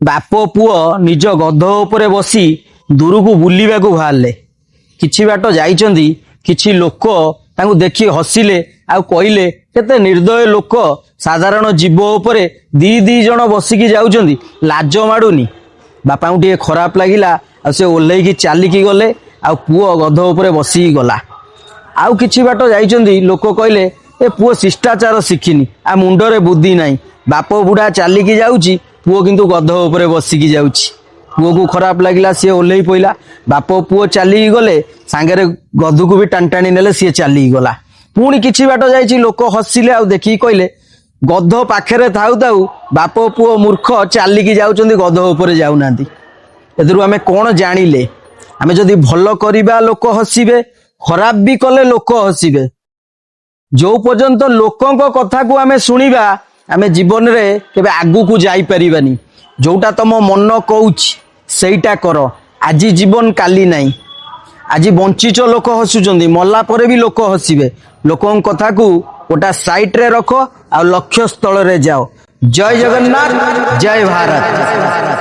ବାପ ପୁଅ ନିଜ ଗଧ ଉପରେ ବସି ଦୂରକୁ ବୁଲିବାକୁ ବାହାରିଲେ। କିଛି ବାଟ ଯାଇଛନ୍ତି, କିଛି ଲୋକ ତାଙ୍କୁ ଦେଖି ହସିଲେ ଆଉ କହିଲେ, କେତେ ନିର୍ଦ୍ଦୟ ଲୋକ, ସାଧାରଣ ଜୀବ ଉପରେ ଦି ଜଣ ବସିକି ଯାଉଛନ୍ତି, ଲାଜ ମାଡୁନି। ବାପାଙ୍କୁ ଟିକେ ଖରାପ ଲାଗିଲା, ଆଉ ସେ ଓହ୍ଲେଇକି ଚାଲିକି ଗଲେ, ଆଉ ପୁଅ ଗଧ ଉପରେ ବସିକି ଗଲା। ଆଉ କିଛି ବାଟ ଯାଇଛନ୍ତି, ଲୋକ କହିଲେ, ଏ ପୁଅ ଶିଷ୍ଟାଚାର ଶିଖିନି, ଆ ମୁଣ୍ଡରେ ବୁଦ୍ଧି ନାହିଁ। ବାପ ବୁଢା ଚାଲିକି ଯାଉଛି, ପୁଅ କିନ୍ତୁ ଗଧ ଉପରେ ବସିକି ଯାଉଛି। ପୁଅକୁ ଖରାପ ଲାଗିଲା, ସିଏ ଓହ୍ଲେଇ ପଇଲା। ବାପ ପୁଅ ଚାଲିକି ଗଲେ, ସାଙ୍ଗରେ ଗଧକୁ ବି ଟାଣି ଟାଣି ନେଲେ, ସିଏ ଚାଲିକି ଗଲା। ପୁଣି କିଛି ବାଟ ଯାଇଛି, ଲୋକ ହସିଲେ ଆଉ ଦେଖିକି କହିଲେ, ଗଧ ପାଖରେ ଥାଉ ଥାଉ ବାପ ପୁଅ ମୂର୍ଖ ଚାଲିକି ଯାଉଛନ୍ତି, ଗଧ ଉପରେ ଯାଉନାହାନ୍ତି। ଏଥିରୁ ଆମେ କଣ ଜାଣିଲେ? ଆମେ ଯଦି ଭଲ କରିବା ଲୋକ ହସିବେ, ଖରାପ ବି କଲେ ଲୋକ ହସିବେ। ଯୋଉ ପର୍ଯ୍ୟନ୍ତ ଲୋକଙ୍କ କଥାକୁ ଆମେ ଶୁଣିବା, ଆମେ ଜୀବନରେ କେବେ ଆଗକୁ ଯାଇପାରିବାନି। ଯୋଉଟା ତମ ମନ କହୁଛି ସେଇଟା କର। ଆଜି ଜୀବନ କାଲି ନାହିଁ। ଆଜି ବଞ୍ଚିଛ, ଲୋକ ହସୁଛନ୍ତି, ମଲା ପରେ ବି ଲୋକ ହସିବେ। ଲୋକଙ୍କ କଥାକୁ ଗୋଟା ସାଇଟରେ ରଖ ଆଉ ଲକ୍ଷ୍ୟ ସ୍ଥଳରେ ଯାଅ। ଜୟ ଜଗନ୍ନାଥ, ଜୟ ଭାରତ।